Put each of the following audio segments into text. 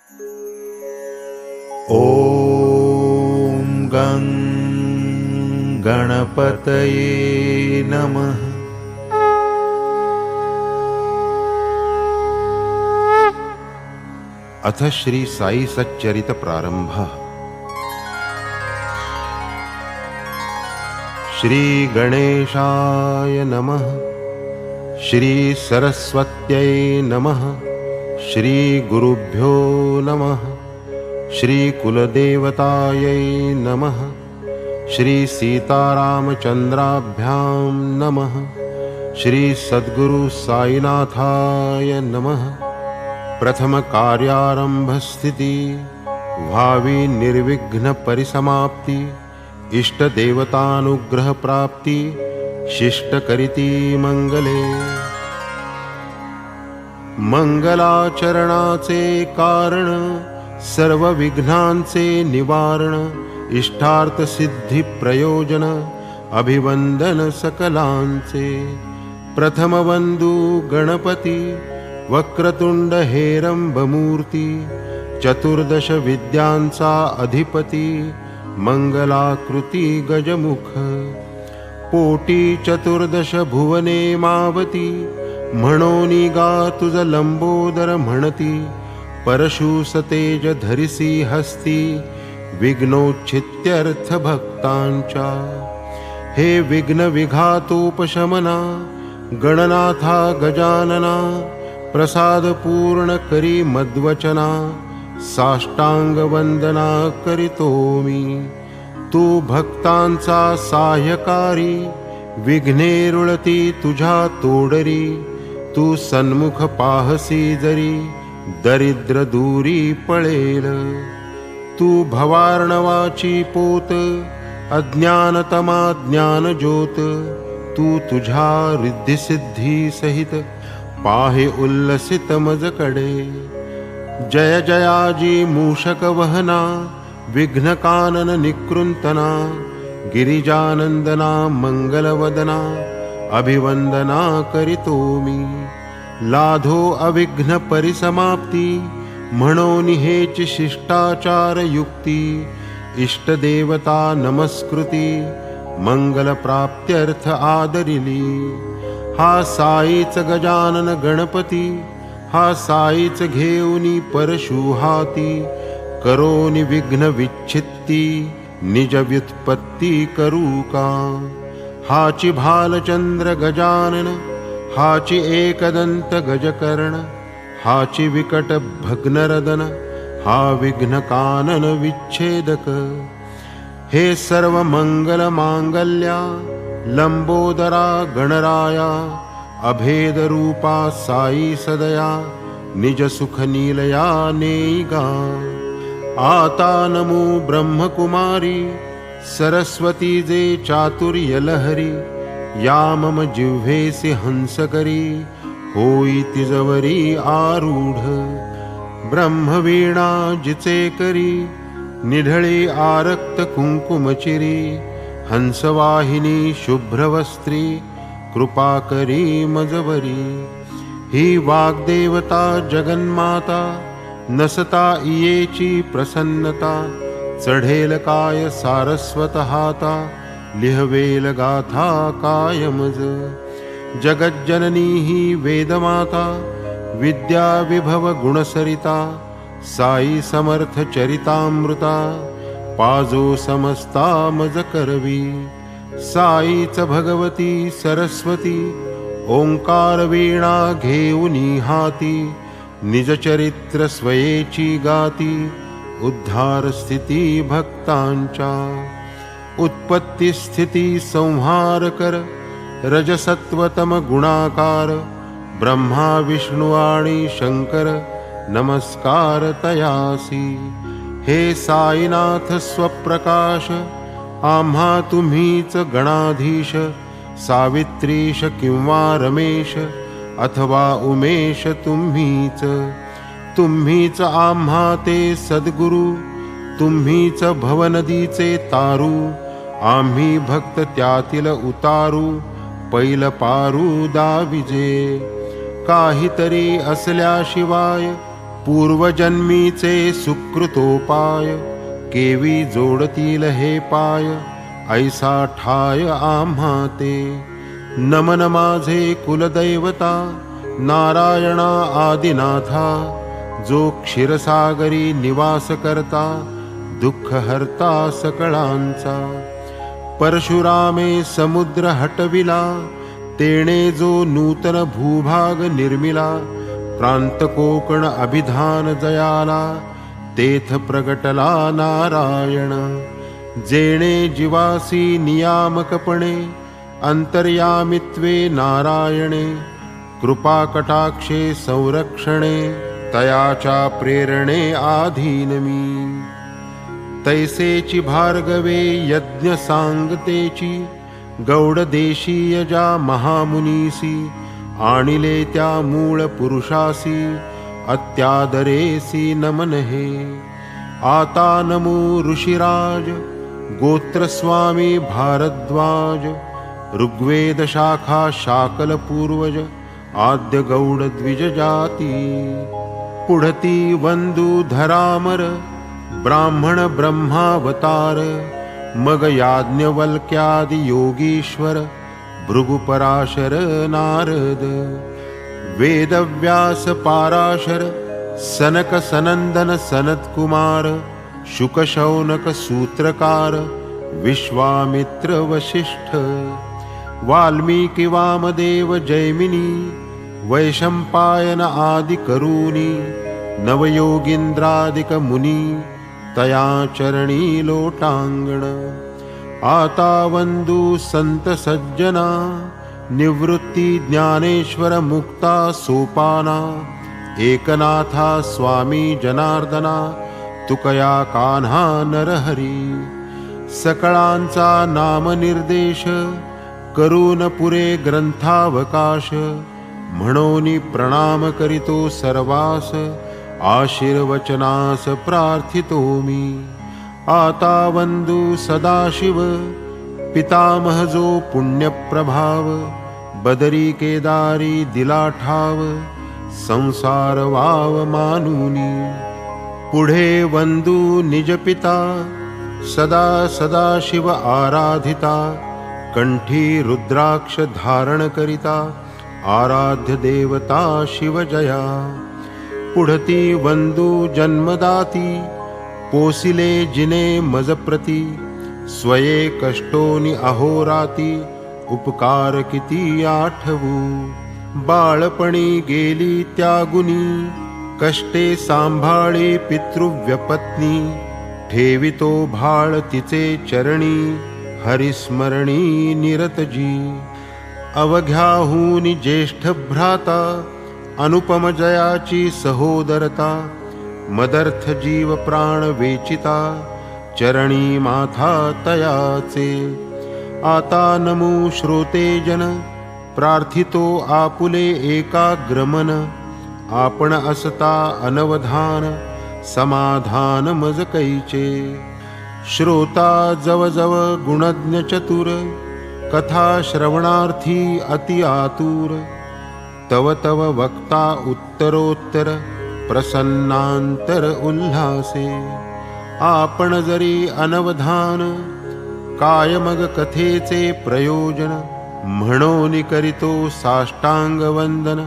ॐ गं गणपतये नमः। अथ श्री साई सच्चरित प्रारंभः। श्री गणेशाय नमः। श्री सरस्वत्यै नमः। श्री गुरुभ्यो नमः। श्री कुलदेवतायै नमः। श्री सीतारामचंद्राभ्यां नमः। श्री सद्गुरु साईनाथाय नमः। प्रथम कार्यारंभ स्थिति, भावी निर्विघ्न परिसमाप्ति, इष्ट देवतानुग्रह प्राप्ति, शिष्ट करिती मंगले। मंगलाचरणाचे कारण, सर्व विघ्नांचे निवारण, इष्टार्थ सिद्धी प्रयोजन, अभिवंदन सकलांचे। प्रथम वंदू गणपती, वक्रतुंड हेरंबमूर्ती, चतुर्दश विद्यांचा अधिपती, मंगलाकृती गजमुख। पोटी चतुर्दश भुवने मावती, म्हणोनी गा तुझ लंबोदर म्हणती। परशु सतेज धरिसी हस्ती, विघ्नोच्छित्यर्थ भक्तांच्या। हे विघ्न विघातोपशमना, गणनाथा गजानना। प्रसाद पूर्ण करी मद्वचना, साष्टांग वंदना करितो मी। तू भक्तांचा साह्यकारी, विघ्ने रुळती तुझ्या तोडरी। तू सन्मुख पाहसी जरी, दरिद्र दूरी पळेल। तू भवार्णवाची पोत, अज्ञानतमा ज्ञान ज्योत। तू तुझ्या रिद्धिसिद्धी सहित, पाहे उल्लसित मजकडे। जय जयाजी मूषक वहना, विघ्न कानन निकृंतना। गिरिजानंदना मंगलवदना, अभिवंदना करितो मी। लाधो अविघ्न परिसमाप्ती, म्हणोनी हेच शिष्टाचार युक्ती। इष्टदेवता नमस्कृती, मंगल प्राप्त्यर्थ आदरिली। हा साईच गजानन गणपती, हा साईच घेऊनी परशु हाती। करोनी विघ्न विच्छित्ती, निज व्युत्पत्ती करू का। हाची भालचंद्र गजानन, हाची एकदंत गजकर्ण। हाची विकट भग्नरदन, हा विघ्न कानन विच्छेदक। हे सर्व मंगल मांगल्या, लंबोदरा गणराया। अभेद रूपा साई सदया, निज सुख नीलया नेईगा। आता नमो ब्रह्मकुमारी, सरस्वती जे चातुर्य लहरी। या मम जिव्हेसी हंस करी, होई तिजवरी आरूढ। ब्रह्मवीणा जिचे करी, निढळी आरक्त कुंकुमचिरी। हंसवाहिनी शुभ्रवस्त्री, कृपा करी मजवरी। ही वाग्देवता जगन्माता, नसता इयेची प्रसन्नता। चढेल काय सारस्वत हाता, लिहवेल गाथा कायमज। जगज्जननी ही वेदमाता, विद्या विभव गुणसरिता। साई समर्थ चरितामृता, पाजो समस्ता मज करवी। साईच भगवती सरस्वती, ओंकार वीणा घेऊनी हाती। निज चरित्र स्वयेची गाती, उद्धार स्थिती भक्तांच्या। उत्पत्ती स्थिती संहार कर, रजसत्वतम गुणाकार। ब्रह्मा विष्णु आणि शंकर, नमस्कार तयासी। हे साईनाथ स्वप्रकाश, आम्हा तुम्हीच गणाधीश। सावित्रीश किंवा रमेश, अथवा उमेश तुम्हीच। तुम्हीच आम्हा ते सद्गुरु, तुम्हीच भवनदीचे तारू। आम्ही भक्त त्यातील उतारू, पैल पारू दाविजे। काहीतरी असल्याशिवाय पूर्वजन्मीचे सुकृतोपाय केवी जोडतील हे पाय ऐसा ठाय आम्हा ते. नमन माझे कुलदैवता नारायणा आदिनाथा जो क्षीरसागरी निवास करता दुःख हरता सकळांचा. परशुरामे समुद्र हटविला तेणे जो नूतन भूभाग निर्मिला. प्रांत कोकण अभिधान जयाला तेथ प्रगटला नारायण. जेणे जीवासी नियामकपणे अंतर्यामित्वे नारायणे. कृपा कटाक्षे संरक्षणे तयाच्या प्रेरणे आधीनमी. तैसेची भार्गवे यज्ञ सांगतेची गौड देशीय जा महामुनीसी. आणिले त्या मूळ पुरुषासी अत्यादरेसी नमन हे. आता नमो ऋषिराज गोत्रस्वामी भारद्वाज. ऋग्वेद शाखा शाकल पूर्वज आद्य गौड द्विज जाती. पुढती वंदू धरामर ब्राह्मण ब्रह्मावतार. मग याज्ञवल्क्यादि योगीश्वर भृगुपराशर नारद. वेदव्यास पाराशर सनक सनंदन सनत्कुमार. शुक शौनक सूत्रकार विश्वामित्र वसिष्ठ. वाल्मीकि वामदेव जैमिनी वैशंपायन आदि करूनी. नवयोगींद्रादिक मुनी तया चरणी लोटांगण. आता वंदू संत सज्जना निवृत्ती ज्ञानेश्वर मुक्ता सोपाना. एकनाथा स्वामी जनार्दना तुकया कान्हा नरहरी. सकळांचा नामनिर्देश करून पुरे ग्रंथावकाश. म्हणोनी प्रणाम करीतो सर्वास आशीर्वचनास प्रार्थितो मी. आता वंदू सदाशिव पितामह जो पुण्यप्रभाव. बदरी केदारी दिला ठाव संसार वाव मानुनी. पुढे वंदू निज पिता सदा सदाशिव आराधिता. कंठी रुद्राक्ष धारण करिता आराध्य देवता शिवजया. पुढती वंदू जन्मदाती पोसिले जिने मजप्रती. स्वये कष्टोनी अहोराती उपकार किती आठवू. बाळपणी गेली त्यागुनी कष्टे सांभाळी पितृव्यपत्नी. ठेवितो भाळ तिचे चरणी हरिस्मरणी निरतजी. अवघ्याहून ज्येष्ठ भ्राता अनुपम जयाची सहोदरता. मदर्थ जीव प्राण वेचिता चरणी माथा तयाचे. आता नमो श्रोते जन प्रार्थितो आपुले एकाग्रमन. आपण असता अनवधान समाधान मज कैचे. श्रोता जव जव गुणज्ञ चतुर कथा श्रवणार्थी अति आतुर. तव तव वक्ता उत्तरोत्तर प्रसन्नांतर उल्हासे. आपण जरी अनवधान काय मग कथेचे प्रयोजन. म्हणोनी करीतो साष्टांग वंदन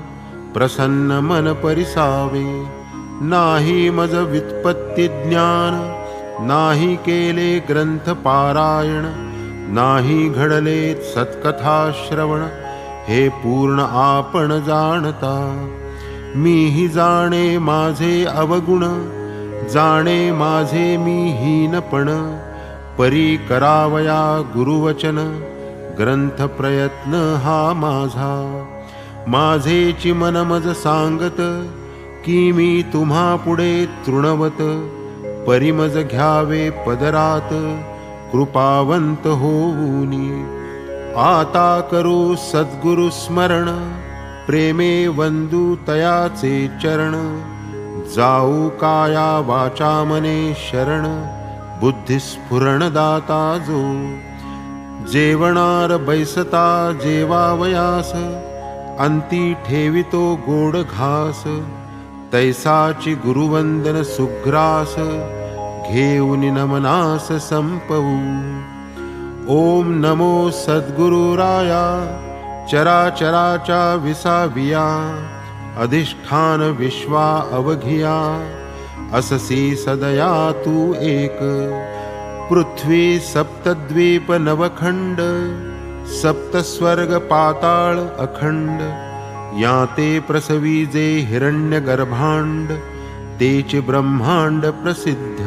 प्रसन्न मन परिसावे. नाही मज व्युत्पत्ती ज्ञान नाही केले ग्रंथ पारायण. नाही घडले सत्कथा श्रवण हे पूर्ण आपण जाणता. मीही जाणे माझे अवगुण जाणे माझे मी हीनपण. परी करावया गुरुवचन ग्रंथ प्रयत्न हा माझा. माझेची मन मज सांगत की मी तुम्हा पुढे तृणवत. परिमज घ्यावे पदरात कृपावंत होऊनी. आता करू सद्गुरु स्मरण प्रेमे वंदू तयाचे चरण. जाऊ काया वाचा मने शरण बुद्धिस्फुरण दाता जो. जेवणार बैसता जेवावयास अंती ठेवितो गोड घास. तैसाची गुरुवंदन सुग्रास, घेऊन नमनास संपवू. ओम नमो सद्गुरुराया, चराचराचा विसाविया, अधिष्ठान विश्वा अवघिया. अससी सदया तू एक, पृथ्वी सप्तद्वीप नवखंड, सप्त स्वर्ग पाताळ अखंड. या ते प्रसवीजे हिरण्य गर्भांड, तेचे ब्रह्मांड प्रसिद्ध.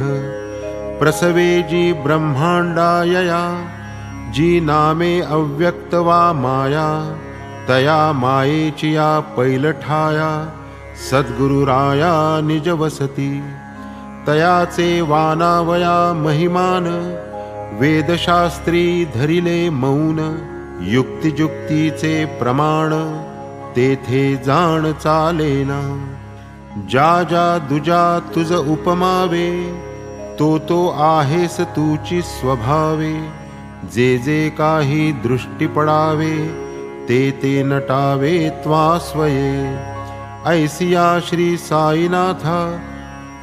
प्रसवे जी ब्रह्मांडायया, जी नामे अव्यक्त वा माया. तया मायेची या पैलठाया, सद्गुरुराया निज वसती. तयाचे वानावया महिमान, वेदशास्त्री धरिले मौन. युक्तिजुक्तीचे प्रमाण, तेथे जाण चालेना. ज्या ज्या दुजा तुझ उपमावे, तो आहेस तुची स्वभावे. जे जे काही दृष्टी पडावे, ते नटावे त्वा स्वये. ऐसिया श्री साईनाथा,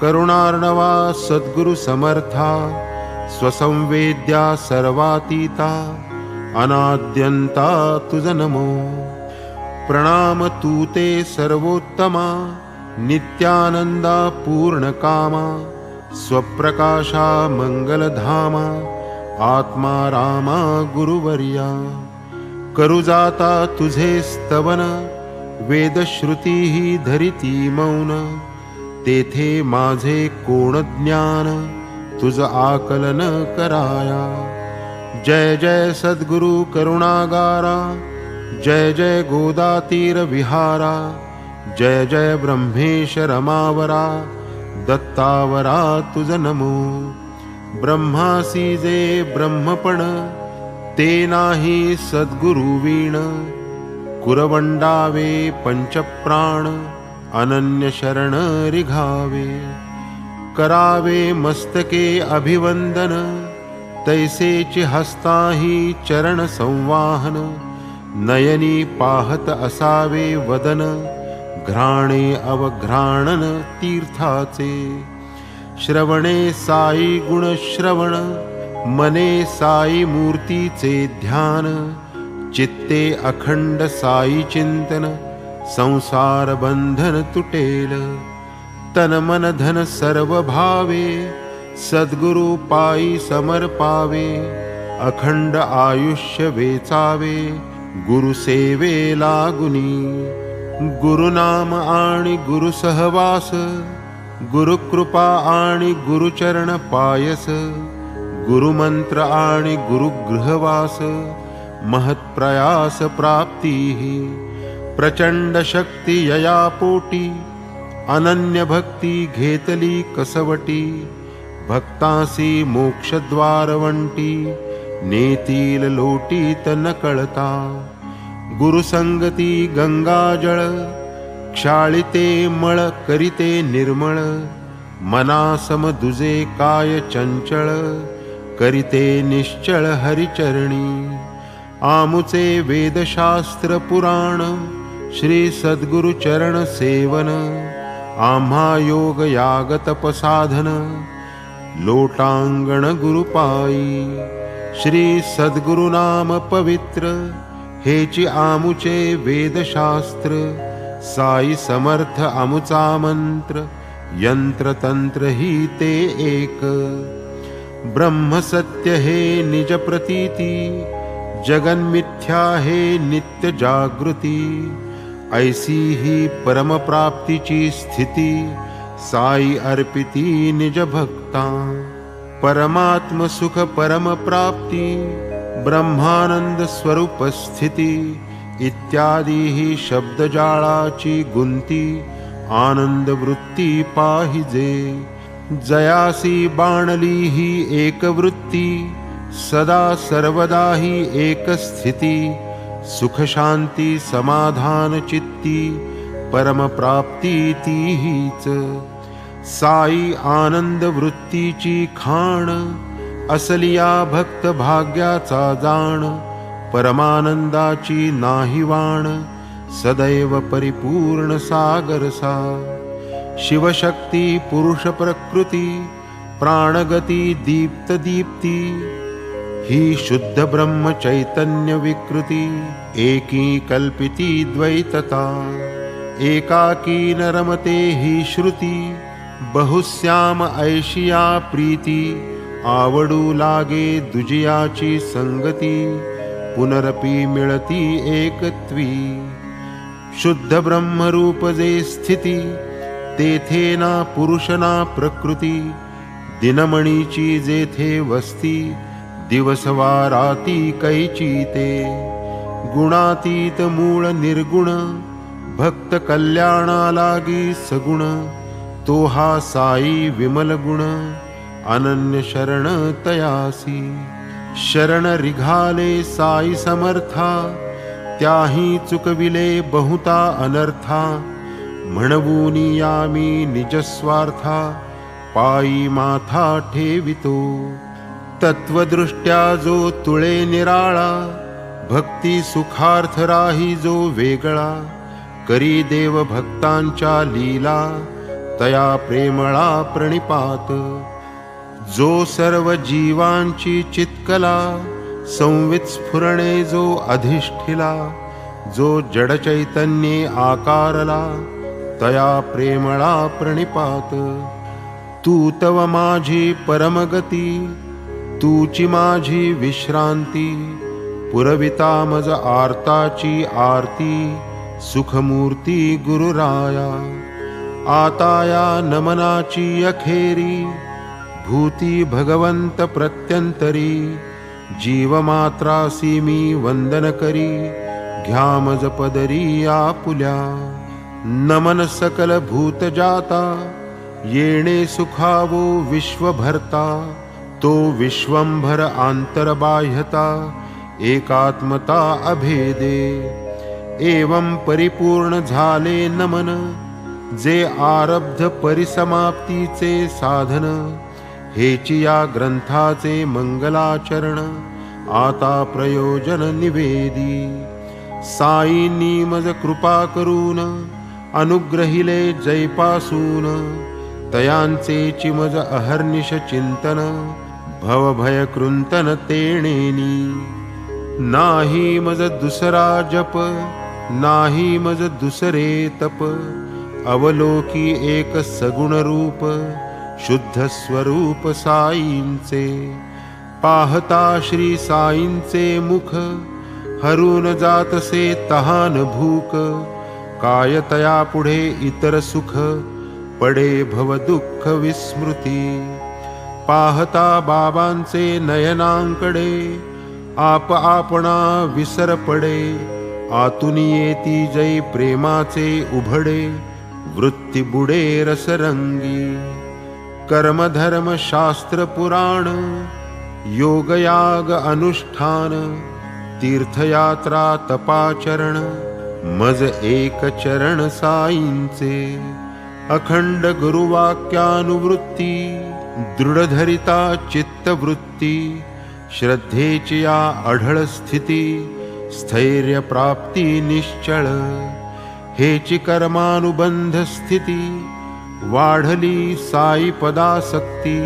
करुणार्णवा सद्गुरु समर्था. स्वसंवेद्या सर्वातीता, अनाद्यंता तुझ नमो. प्रणाम तू ते सर्वोत्तमा, नित्यानंदा पूर्णकामा. स्वप्रकाशा मंगलधामा, आत्मा रामा गुरुवर्या. करू जाता तुझे स्तवन, वेदश्रुती ही धरिती मौन. तेथे माझे कोण ज्ञान, तुझ आकलन कराया. जय जय सद्गुरु करुणागारा, जय जय गोदातीर विहारा. जय जय ब्रह्मेश रमावरा, दत्तावरा तुझ नमो. ब्रह्मासी जे ब्रह्मपण, ते नाही सद्गुरु वीण. कुरवंडावे पंचप्राण, अनन्य शरण रिघावे. करावे मस्तके अभिवंदन, तैसेचे हस्ताही चरण संवाहन. नयनी पाहत असावे वदन, घ्राणे अवघ्राणन तीर्थाचे. श्रवणे साई गुण श्रवण, मने साई मूर्तीचे ध्यान. चित्ते अखंड साई चिंतन, संसार बंधन तुटेल. तन मन धन सर्व भावे, सद्गुरु पायी समर्पावे. अखंड आयुष्य वेचावे, गुरु सेवे लागुनी. गुरुनाम आणि गुरु सहवास, गुरुकृपा आणि गुरुचरण पायस. गुरुमंत्र आणि गुरुगृहवास, महत्प्रयास प्राप्तिः. प्रचंड शक्ती यया पोटी, अनन्य भक्ती घेतली कसवटी. भक्तासी मोक्षद्वारवंटी, नेतील लोटीत न कळता. गुरुसंगती गंगाजळ, क्षाळिते मळ करिते निर्मळ. मनासम दुजे काय चंचळ, करिते निश्चळ हरिचरणी. आमुचे वेदशास्त्र पुराण, श्री सद्गुरु चरण सेवन. आम्हा योग याग तपसाधन, लोटांगण गुरुपायी. श्री सद्गुरु नाम पवित्र, हेची आमुचे वेदशास्त्र. साई समर्थ आमुचा मंत्र, यंत्र तंत्र ही ते एक. ब्रह्म सत्य हे निज प्रतीती, जगन्मिथ्या हे नित्य जागृती. ऐसी ही परमप्राप्तीची स्थिती, साई अर्पिती निज भक्ता. परमात्म सुख परमप्राप्ती, ब्रह्मानंद स्वरूप स्थिती. इत्यादी ही शब्दजाळाची गुंती, आनंद वृत्ती पाहिजे. जयासी बाणली ही एक वृत्ती, सदा सर्वदा ही एक स्थिती. सुख शांती समाधान चित्ती, परम प्राप्ती ती हीच. साई आनंद वृत्तीची खाण, असलिया भक्त भाग्याचा जाण. परमानंदाची नाही वाण, सदैव परिपूर्ण सागरसा. शिवशक्ती पुरुष प्रकृती प्राणगती दीप्त दीप्ती ही शुद्ध ब्रह्म चैतन्य विकृती एकी कल्पिती द्वैतता एकाकी न रमते ही श्रुती बहुश्याम ऐशिया प्रीती आवडू लागे दुजियाची संगती पुनरपि मिळती एकत्वी शुद्ध ब्रह्मरूप जे स्थिती तेथे ना पुरुष ना प्रकृती दिनमणीची जेथे वस्ती दिवस वा राती कैची ते गुणातीत मूळ निर्गुण भक्त कल्याणा लागी सगुण तो हा साई विमल गुण अनन्य शरण तयासी शरण रिघाले साई समर्था त्याही चुकविले बहुता अनर्था म्हणवूनी यामी निजस्वार्था पायी माथा ठेवितो तत्वदृष्ट्या जो तुळे निराळा भक्ती सुखार्थ राही जो वेगळा करी देव भक्तांच्या लीला तया प्रेमळा प्रणिपात जो सर्व जीवांची चित्कला संवित स्फुरणे जो अधिष्ठिला जो जड चैतन्ये आकारला तया प्रेमळा प्रणिपात तू तव माझी परमगती तूची माझी विश्रांती पुरविता मज आर्ताची आरती सुखमूर्ती गुरुराया आताया नमनाची अखेरी भूती भगवंत प्रत्यंतरी जीवमात्रासी मी वंदन करी घ्या मज पदरी आपुल्या नमन सकल भूत जाता येणे सुखावो विश्वभरता तो विश्वंभर आंतरबाह्यता एकात्मता अभेदे एवं परिपूर्ण झाले नमन जे आरब्ध परिसमाप्तीचे साधन हेची या ग्रंथाचे मंगलाचरण आता प्रयोजन निवेदी साईंनी मज कृपा करून अनुग्रहिले जैपासून तयांचे चिमज अहर्निश चिंतन भवभय कृंतन तेणेनी नाही मज दुसरा जप नाही मज दुसरे तप अवलोकी एक सगुण रूप शुद्ध स्वरूप साईंचे पाहता श्री साईंचे मुख हरून जातसे तहान भूक काय तया पुढे इतर सुख पडे भव दुःख विस्मृती पाहता बाबांचे नयनांकडे आप आपणा विसर पडे आतून येती जै प्रेमाचे उभडे वृत्ती बुडे रसरंगी कर्मधर्म शास्त्र पुराण योगयाग अनुष्ठान तीर्थयात्रा तपाचरण मज एक चरण साईंचे अखंड गुरुवाक्यानुवृत्ती दृढधरिता चित्तवृत्ती श्रद्धेची या अढळ स्थिती स्थैर्य प्राप्ती निश्चळ हेची कर्मानुबंध स्थिती वाढली साई पदासक्ती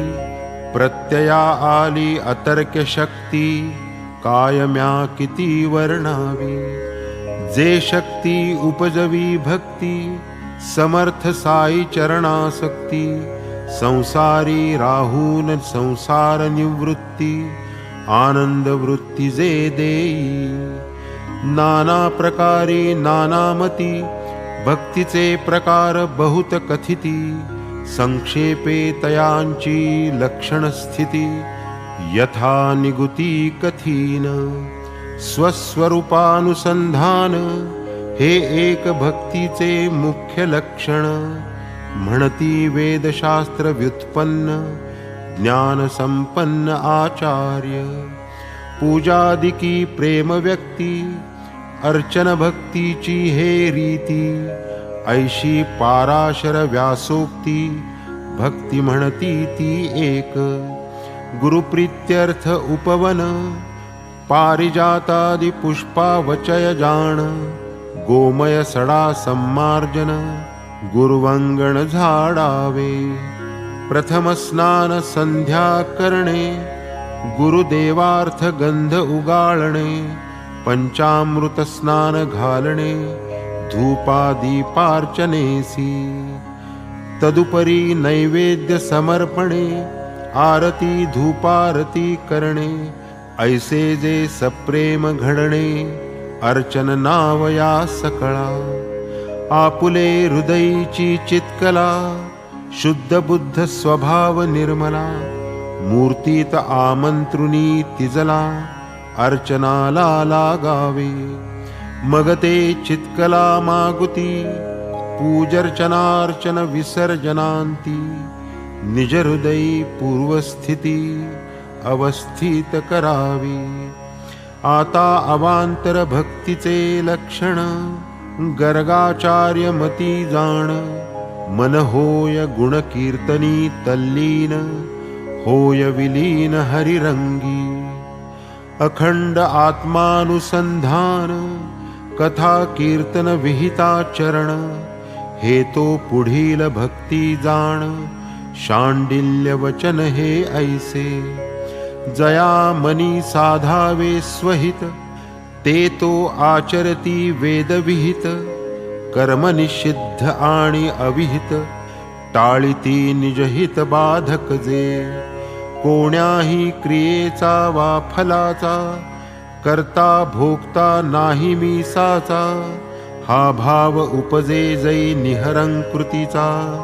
प्रत्यया आली अतर्क्य शक्ती कायम्या किती वर्णावी जे शक्ती उपजवी भक्ती समर्थ साई चरणासक्ती संसारी राहून संसार निवृत्ती आनंद वृत्ती जे देई नाना प्रकारी नानामती भक्तीचे प्रकार बहुत कथिती संक्षेपे तयांची लक्षण स्थिती यथा निगुती कथीन स्वस्वरूपानुसंधान हे एक भक्तीचे मुख्य लक्षण म्हणती वेदशास्त्र व्युत्पन्न ज्ञान संपन्न आचार्य पूजादिकी प्रेम व्यक्ती अर्चन भक्तीची हे रीती ऐशी पाराशर व्यासोक्ती भक्ती म्हणती ती एक गुरुप्रीत्यर्थ उपवन पारिजातादि पुष्पावचय जाण गोमय सडा सम्मार्जन गुरुवंगण झाडावे. प्रथम स्नान संध्या करणे, गुरुदेवार्थ गंध उगाळणे. पंचामृत स्नान घालणे, धूपादीपार्चनेसी. तदुपरी नैवेद्य समर्पणे, आरती धूपारती करणे. ऐसे जे सप्रेम घडणे, अर्चन नावया सकळा. आपुले हृदयीची चित्कला, शुद्ध बुद्ध स्वभाव निर्मला. मूर्तीत आमंत्रुनी तिजला, अर्चनाला लागावे. मग ते चित्कला मागुती, पूजर्चनार्चन विसर्जनांती. निज हृदयी पूर्वस्थिती, अवस्थित करावी. आता अवांतर भक्तीचे लक्षण, गर्गाचार्य मती जाण. मन होय गुण कीर्तनी तल्लीन, होय विलीन हरिरंगी. अखंड आत्मानुसंधान, कथा कीर्तन विहिता चरण. हे तो पुढील भक्ती जाण, शांडिल्य वचन हे ऐसे. जया मनी साधावे स्वहित, ते तो आचरती वेदविहित. कर्म निषिद्ध आणि अविहित, टाळिती निजहित बाधक जे. कोण्याही क्रियेचा वा फलाचा, करता भोगता नाही मी साचा. हा भाव उपजे जै निहरंकृतीचा,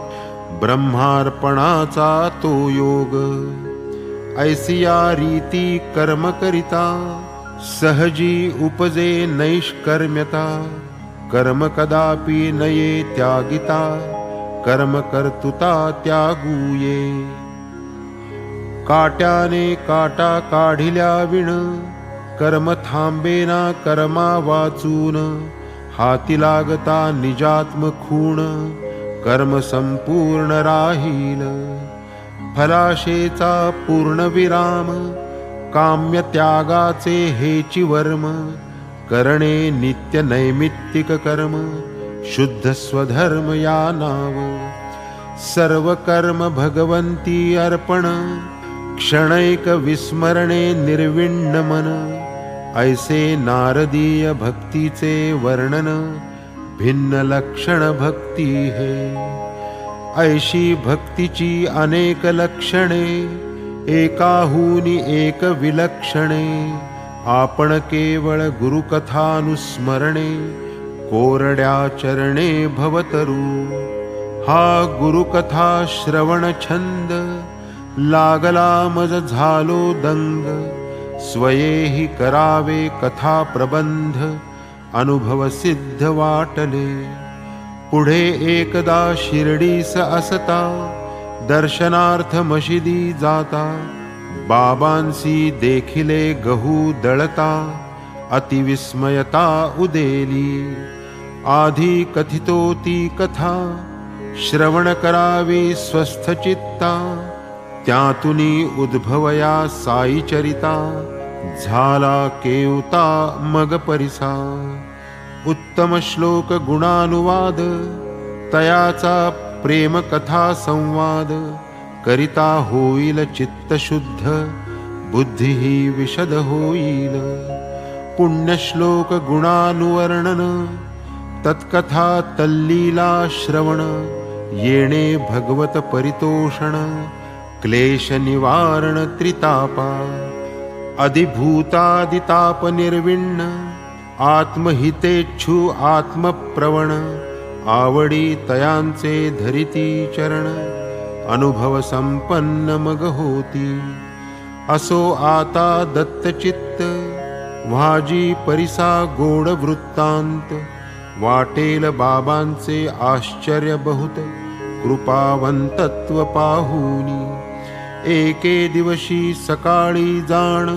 ब्रह्मार्पणाचा तो योग. ऐसिया रीती कर्म करिता, सहजी उपजे नैष्कर्म्यता. कर्म कदापि नये त्यागिता, कर्म कर्तुता त्यागूये. काट्याने काटा काढिल्या विण, कर्म थांबेना कर्मा वाचून. हाती लागता निजात्म खूण, कर्म संपूर्ण राहील. फलाशेचा पूर्ण विराम, काम्य त्यागाचे हेची वर्म. करणे नित्य नैमित्तिक कर्म, शुद्ध स्वधर्म या नाव. सर्व कर्म भगवंती अर्पण, क्षणैक विस्मरणे निर्विण्ण मन. ऐसे नारदीय भक्तीचे वर्णन, भिन्न लक्षण भक्ती हे. ऐशी भक्तीची अनेक लक्षणे, एकाहूनी एक विलक्षणे. आपण केवळ गुरुकथानुस्मरणे, कोरड्या चरणे भवतरू. हा गुरुकथा श्रवण छंद, लागला मज झालो दंग. स्वयेही करावे कथा प्रबंध, अनुभव सिद्ध वाटले. पुढे एकदा शिर्डीस असता, दर्शनार्थ मशिदी जाता. बाबांसी देखिले गहू दळता, अतिविस्मयता उदेली. आधी कथितो ती कथा, श्रवण करावी स्वस्थ चित्ता. त्यातुनी उद्भवया साई चरिता, झाला केवता मग परिसा. उत्तम श्लोक गुणानुवाद, तयाचा प्रेम कथा संवाद. करिता होईल चित्त शुद्ध, बुद्धीही विशद होईल. पुण्यश्लोक गुणानुवर्णन, तत्कथा तल्लीला श्रवण. येणे भगवत परितोषण, क्लेश निवारण त्रितापा. अधिभूतादिताप निर्विण्ण, आत्महितेच्छू आत्मप्रवण. आवडी तयांचे धरिती चरण, अनुभव संपन्न मग होती. असो आता दत्तचित्त, व्हाजी परिसा गोड वृत्तांत. वाटेल बाबांचे आश्चर्य बहुत, कृपावंतत्व पाहुनी. एके दिवशी सकाळी जाण,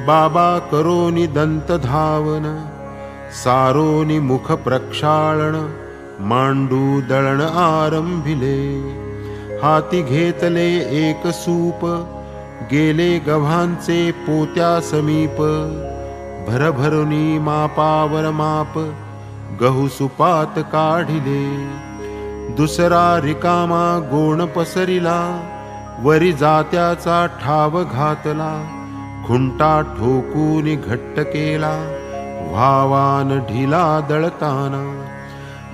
बाबा करोनी दंत धावन. सारोनी मुख प्रक्षालन, मांडू दळण आरंभिले. हाती घेतले एक सूप, गेले गव्हांचे पोत्या समीप. भरभरुनी मापावर माप, गहू सुपात काढिले. दुसरा रिकामा गोण पसरिला, वरी जात्याचा ठाव घातला. खुंटा ठोकून घट्ट केला, व्हावान ढिला दळताना.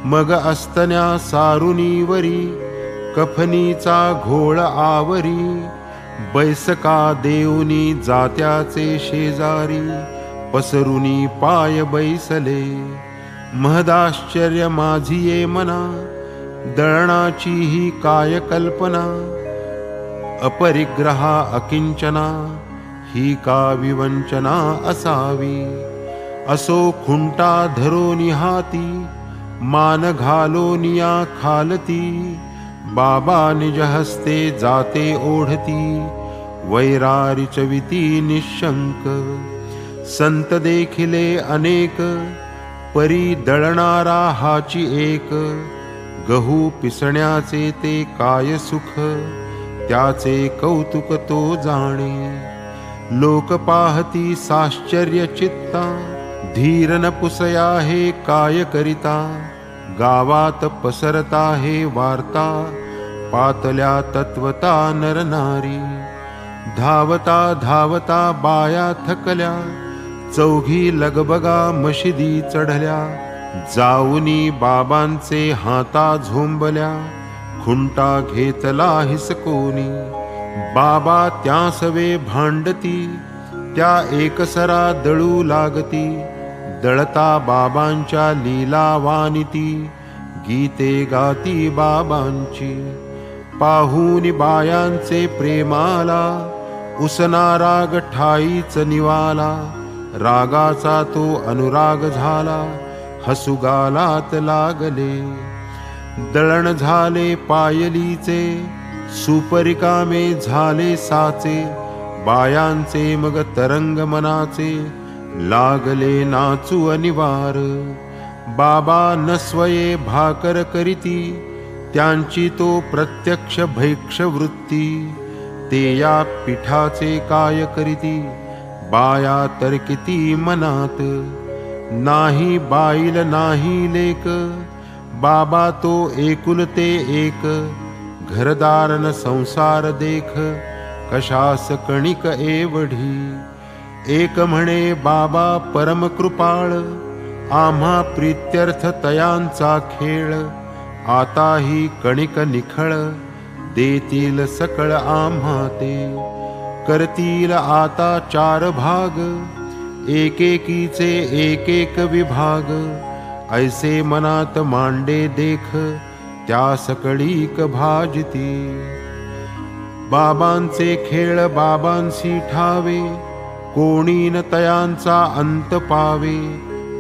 मग अस्तन्या सारुनीवरी, कफनीचा घोळ आवरी. बैसका देऊनी जात्याचे शेजारी, पसरुनी पाय बैसले. महदाश्चर्य माझिये मना, दळणाची ही काय कल्पना. अपरिग्रहा अकिंचना, ही का विवंचना असावी. असो खुंटा धरोनी हाती, मान घालोनिया खालती. बाबा निज हस्ते जाते ओढती, वैरारी चविती निशंक. संत देखिले अनेक, परी दळणारा हाची एक. गहू पिसण्याचे ते काय सुख, त्याचे कौतुक तो जाणे. लोक पाहती साश्चर्य चित्ता, धीर न पुसया हे काय करिता. गावात पसरता हे वार्ता, पातल्या तत्वता नरनारी. धावता धावता बाया थकल्या, चौघी लगबगा मशिदी चढल्या. जाऊनी बाबांचे हाता झोंबल्या, खुंटा घेतला हिसकोनी. बाबा त्या सवे भांडती, त्या एकसरा दळू लागती. दळता बाबांच्या लीला वानिती, गीते गाती बाबांची. पाहून बायांचे प्रेमाला, उसना राग ठाईच निवाला. रागाचा तो अनुराग झाला, हसुगालात लागले. दळण झाले पायलीचे, सुपरिकामे झाले साचे. बायांचे मग तरंग मनाचे, लागले नाचू अनिवार. बाबा नस्वये भाकर करीती, त्यांची तो प्रत्यक्ष भैक्ष वृत्ती. ते या पिठाचे काय करीती, बाया तर्किती मनात. नाही बाईल नाही लेक, बाबा तो एकुलते एक. घरदारन संसार देख, कशास कणिक एवढी. एक म्हणे बाबा परम कृपाळ, आम्हा प्रीत्यर्थ तयांचा खेळ. आता ही कणिक निखळ, देतील सकळ आम्हा ते. करतील आता 4 भाग, एकेकीचे एक एक विभाग. ऐसे मनात मांडे देख, त्या सकळीक भाजती. बाबांचे खेळ बाबांसी ठावे, कोणी न तयांचा अंत पावे.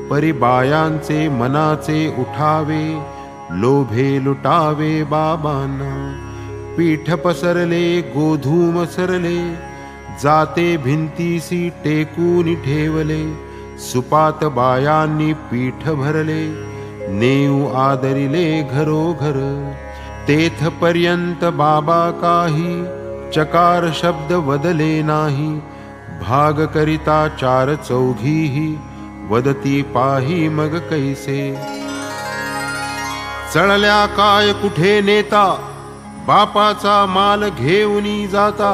परी बायांचे मनाचे उठावे, लोभे लुटावे बाबांना. पीठ पसरले गोधूम सरले, जाते भिंतीसी टेकून ठेवले. सुपात बायांनी पीठ भरले, नेऊ आदरिले घरोघर. तेथपर्यंत बाबा काही, चकार शब्द वदले नाही. भाग करिता 4 चौघीही, वदती पाही मग कैसे. चळल्या काय कुठे नेता, बापाचा माल घेऊनी जाता.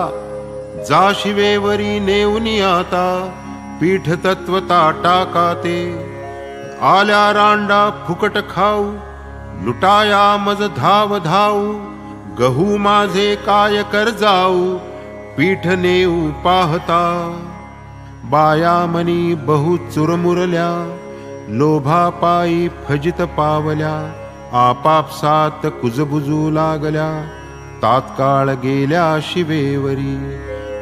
जा शिवेवरी नेऊनी आता, पीठ तत्वता टाकाते. आल्या रांडा फुकट खाऊ, लुटाया मज धाव धाऊ. गहू माझे काय कर जाऊ, पीठ नेऊ पाहता. बाया मनी बहु चुरमुरल्या, लोभापायी फजित पावल्या. आपापसात कुजबुजू लागल्या, तात्काळ गेल्या शिवेवरी.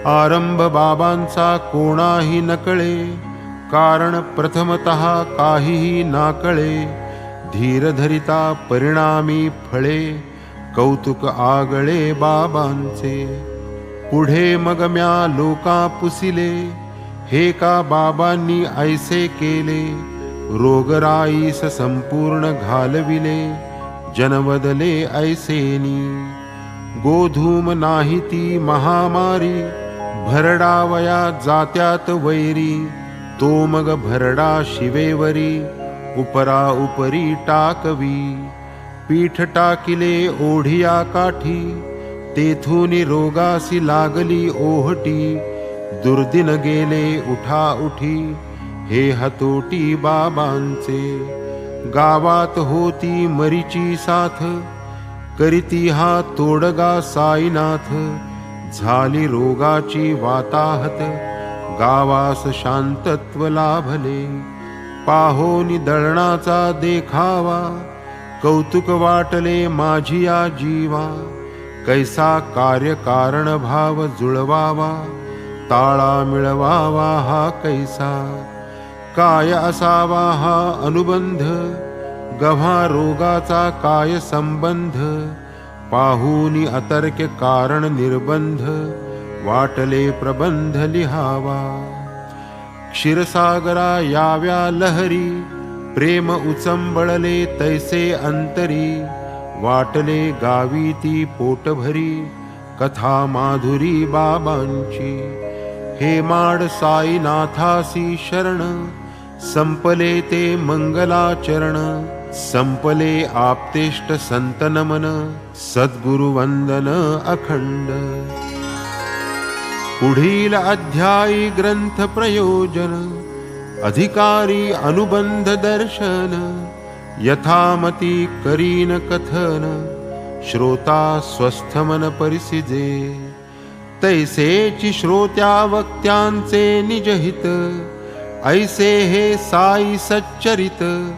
आरंभ बाबांचा कोणाही नकळे, कारण प्रथमतः काहीही नाकळे. धीर धरिता परिणामी फळे, कौतुक आगळे बाबांचे. पुढे मग म्या लोका पुसिले, हे का बाबांनी ऐसे केले. रोगराईस संपूर्ण घालविले, जनवदले ऐसेनी. गोधूम नाही ती महामारी, भरडावया जात्यात वैरी. तो मग भरडा शिवेवरी, उपरा उपरी टाकवी. पीठ टाकिले ओढिया काठी, तेथून रोगासी लागली ओहटी, दुर्दिन गेले उठा उठी, हे हतोटी बाबांचे. गावात होती मरीची साथ, करीती हा तोडगा साईनाथ, झाली रोगाची वाताहत, गावास शांतत्व लाभले. पाहोनी दळणाचा देखावा, कौतुक वाटले माझिया जीवा, कैसा कार्यकारण भाव जुळवावा, ताळा मिळवावा हा कैसा. काय असावा हा अनुबंध, गव्हा रोगाचा काय संबंध, पाहुनी अतर्क्य कारण निर्बंध, वाटले प्रबंध लिहावा. क्षीरसागरा याव्या लहरी, प्रेम उचंबळले तैसे अंतरी, वाटले गावी ती पोटभरी, कथा माधुरी बाबांची. हे माड साईनाथासी शरण, संपले ते मंगलाचरण, संपले आप्तेष्ट संत नमन, सद्गुरु वंदन अखंड. पुढील अध्यायी ग्रंथ प्रयोजन, अधिकारी अनुबंध दर्शन, यथामती करीन कथन, श्रोता स्वस्थ मन परिसिजे. तैसेची श्रोत्या वक्त्यांचे निजहित, ऐसे हे साई सच्चरित.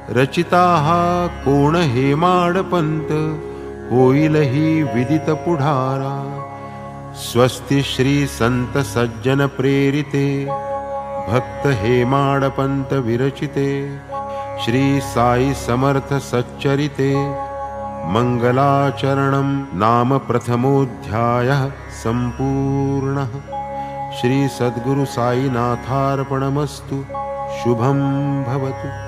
रचिता हा कोण हेमाडपंत, होईल ही विदित पुढारा. स्वस्ति श्री संत सज्जन प्रेरिते, भक्त हेमाडपंत विरचिते. श्री साई समर्थ सच्चरिते, मंगलाचरणं नाम प्रथमोऽध्यायः संपूर्णः. श्री सद्गुरु साईनाथार्पणमस्तु. शुभं भवतु.